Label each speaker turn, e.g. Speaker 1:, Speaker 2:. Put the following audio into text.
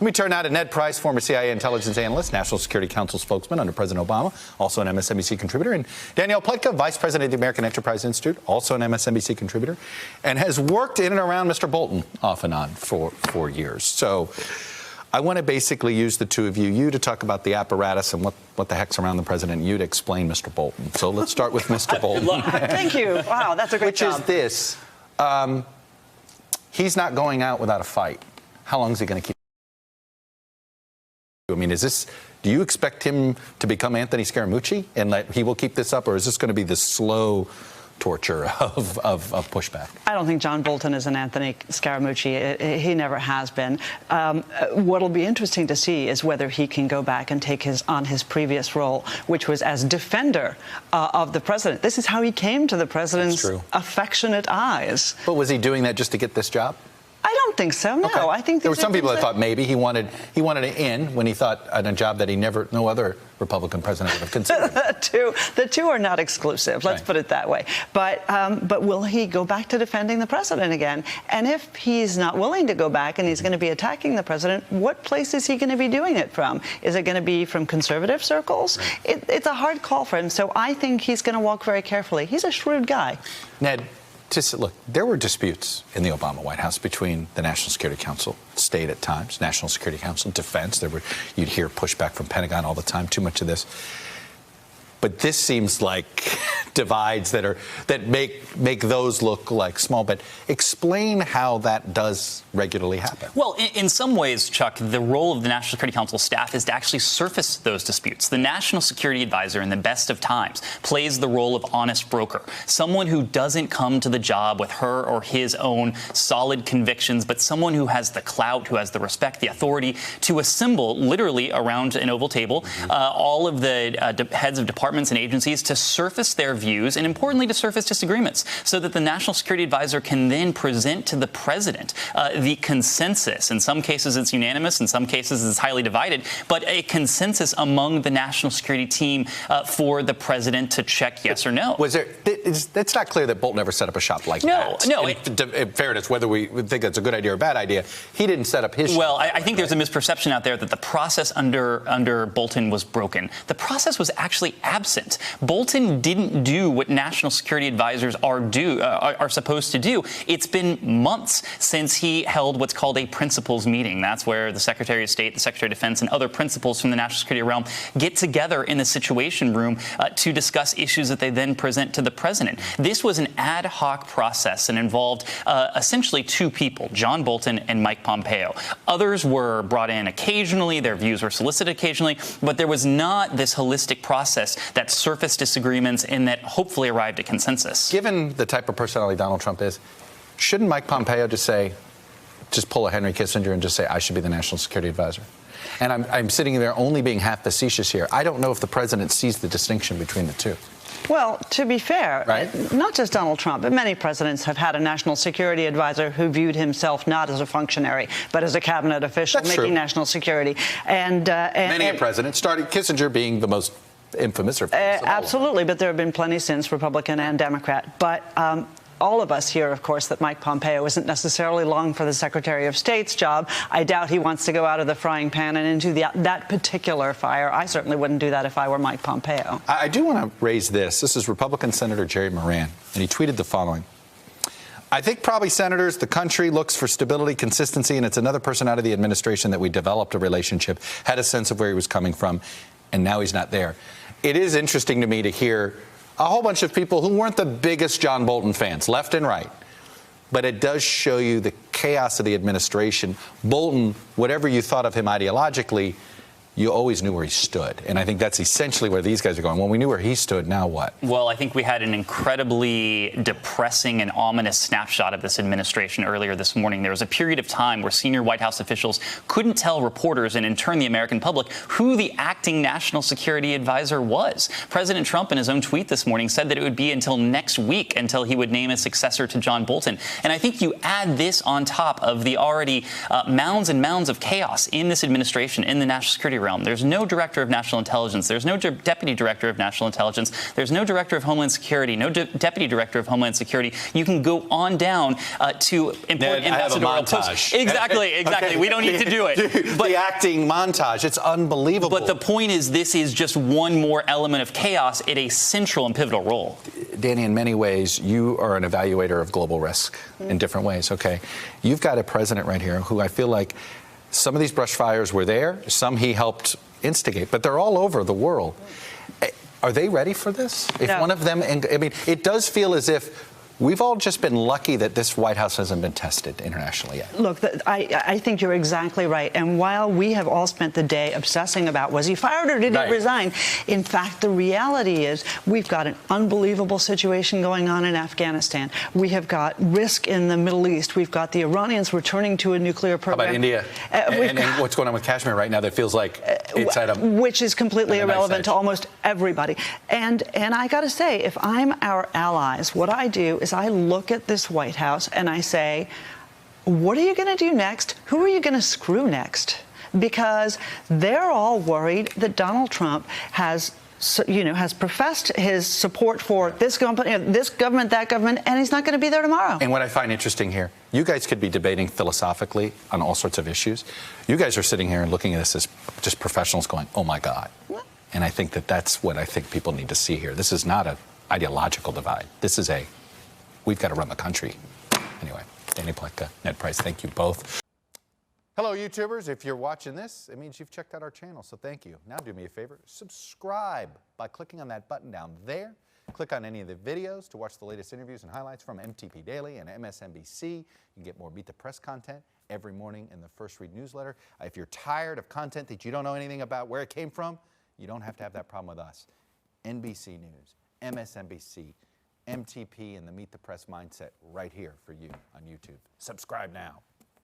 Speaker 1: Let me turn now to Ned Price, former CIA intelligence analyst, National Security Council spokesman under President Obama, also an MSNBC contributor, and Danielle Pletka, vice president of the American Enterprise Institute, also an MSNBC contributor, and has worked in and around Mr. Bolton off and on for 4 years. So I want to basically use the two of you to talk about the apparatus and what the heck's around the president, and you to explain Mr. Bolton. So let's start with Mr. Bolton.
Speaker 2: Thank you. Wow, that's a great job.
Speaker 1: Which is this. He's not going out without a fight. How long is he going to keep? I mean, do you expect him to become Anthony Scaramucci and that he will keep this up, or is this going to be the slow torture of pushback?
Speaker 2: I don't think John Bolton is an Anthony Scaramucci. He never has been. What'll be interesting to see is whether he can go back and take on his previous role, which was as defender of the president. This is how he came to the president's affectionate eyes.
Speaker 1: But was he doing that just to get this job?
Speaker 2: I don't think so. No,
Speaker 1: okay.
Speaker 2: I think
Speaker 1: there were some people that thought maybe he wanted an in when he thought on a job that no other Republican president would have considered.
Speaker 2: The two are not exclusive. Let's put it that way. But will he go back to defending the president again? And if he's not willing to go back and he's going to be attacking the president, what place is he going to be doing it from? Is it going to be from conservative circles? It's a hard call for him. So I think he's going to walk very carefully. He's a shrewd guy.
Speaker 1: Ned. Look, there were disputes in the Obama White House between the National Security Council, state at times, National Security Council, defense. You'd hear pushback from Pentagon all the time, too much of this. But this seems like divides that make those look like small. But explain how that does regularly happen.
Speaker 3: Well, in some ways, Chuck, the role of the National Security Council staff is to actually surface those disputes. The National Security Advisor, in the best of times, plays the role of honest broker, someone who doesn't come to the job with her or his own solid convictions, but someone who has the clout, who has the respect, the authority to assemble literally around an oval table all of the heads of departments and agencies to surface their views and, importantly, to surface disagreements so that the National Security Advisor can then present to the president the consensus. In some cases, it's unanimous. In some cases, it's highly divided. But a consensus among the national security team for the president to check yes or no.
Speaker 1: It's not clear that Bolton ever set up a shop like that.
Speaker 3: No.
Speaker 1: In fairness, whether we think that's a good idea or a bad idea, he didn't set up his shop.
Speaker 3: Well, I think there's a misperception out there that the process under Bolton was broken. The process was actually absent. Bolton didn't do what national security advisors are supposed to do. It's been months since he held what's called a principals meeting. That's where the Secretary of State, the Secretary of Defense, and other principals from the national security realm get together in the Situation Room to discuss issues that they then present to the president. This was an ad hoc process and involved essentially two people, John Bolton and Mike Pompeo. Others were brought in occasionally. Their views were solicited occasionally, but there was not this holistic process that surfaced disagreements and that hopefully arrived at consensus.
Speaker 1: Given the type of personality Donald Trump is, shouldn't Mike Pompeo just pull a Henry Kissinger and just say, I should be the national security advisor? And I'm sitting there only being half facetious here. I don't know if the president sees the distinction between the two.
Speaker 2: Well, to be fair, not just Donald Trump, but many presidents have had a national security advisor who viewed himself not as a functionary, but as a cabinet official making national security. And
Speaker 1: many a president, starting Kissinger being the most infamous or famous of all.
Speaker 2: Absolutely, but there have been plenty since, Republican and Democrat. But all of us hear, of course, that Mike Pompeo isn't necessarily long for the Secretary of State's job. I doubt he wants to go out of the frying pan and into that particular fire. I certainly wouldn't do that if I were Mike Pompeo. I
Speaker 1: do want to raise this. This is Republican Senator Jerry Moran, and he tweeted the following. I think probably, senators, the country looks for stability, consistency, and it's another person out of the administration that we developed a relationship, had a sense of where he was coming from, and now he's not there. It is interesting to me to hear a whole bunch of people who weren't the biggest John Bolton fans, left and right. But it does show you the chaos of the administration. Bolton, whatever you thought of him ideologically, you always knew where he stood. And I think that's essentially where these guys are going. Well, we knew where he stood, now what?
Speaker 3: Well, I think we had an incredibly depressing and ominous snapshot of this administration earlier this morning. There was a period of time where senior White House officials couldn't tell reporters and in turn the American public who the acting national security advisor was. President Trump in his own tweet this morning said that it would be until next week until he would name a successor to John Bolton. And I think you add this on top of the already mounds and mounds of chaos in this administration, in the national security realm. There's no director of national intelligence. There's no deputy director of national intelligence. There's no director of Homeland Security, no deputy director of Homeland Security. You can go on down to important ambassadorial posts. Exactly. Okay. We don't need to do it.
Speaker 1: But the acting montage, it's unbelievable.
Speaker 3: But the point is, this is just one more element of chaos in a central and pivotal role.
Speaker 1: Danny, in many ways, you are an evaluator of global risk in different ways, okay? You've got a president right here who I feel like some of these brush fires were there, some he helped instigate, but they're all over the world. Are they ready for this? If
Speaker 2: No.
Speaker 1: one of them, I mean, it does feel as if we've all just been lucky that this White House hasn't been tested internationally yet.
Speaker 2: Look, I think you're exactly right. And while we have all spent the day obsessing about was he fired or did he resign, in fact, the reality is we've got an unbelievable situation going on in Afghanistan. We have got risk in the Middle East. We've got the Iranians returning to a nuclear program.
Speaker 1: How about India? And what's going on with Kashmir right now that feels like it's at a...
Speaker 2: Which is completely irrelevant
Speaker 1: nice
Speaker 2: to almost everybody. And I got to say, if I'm our allies, what I do is I look at this White House and I say, what are you going to do next? Who are you going to screw next? Because they're all worried that Donald Trump has professed his support for this company, this government, that government, and he's not going to be there tomorrow.
Speaker 1: And what I find interesting here, you guys could be debating philosophically on all sorts of issues. You guys are sitting here and looking at this as just professionals going, oh my God. And I think that's what I think people need to see here. This is not an ideological divide. This is we've got to run the country. Anyway, Danny Pletka, Ned Price, thank you both. Hello, YouTubers. If you're watching this, it means you've checked out our channel, so thank you. Now do me a favor, subscribe by clicking on that button down there. Click on any of the videos to watch the latest interviews and highlights from MTP Daily and MSNBC. You can get more Meet the Press content every morning in the First Read newsletter. If you're tired of content that you don't know anything about where it came from, you don't have to have that problem with us. NBC News, MSNBC, MTP, and the Meet the Press mindset right here for you on YouTube. Subscribe now.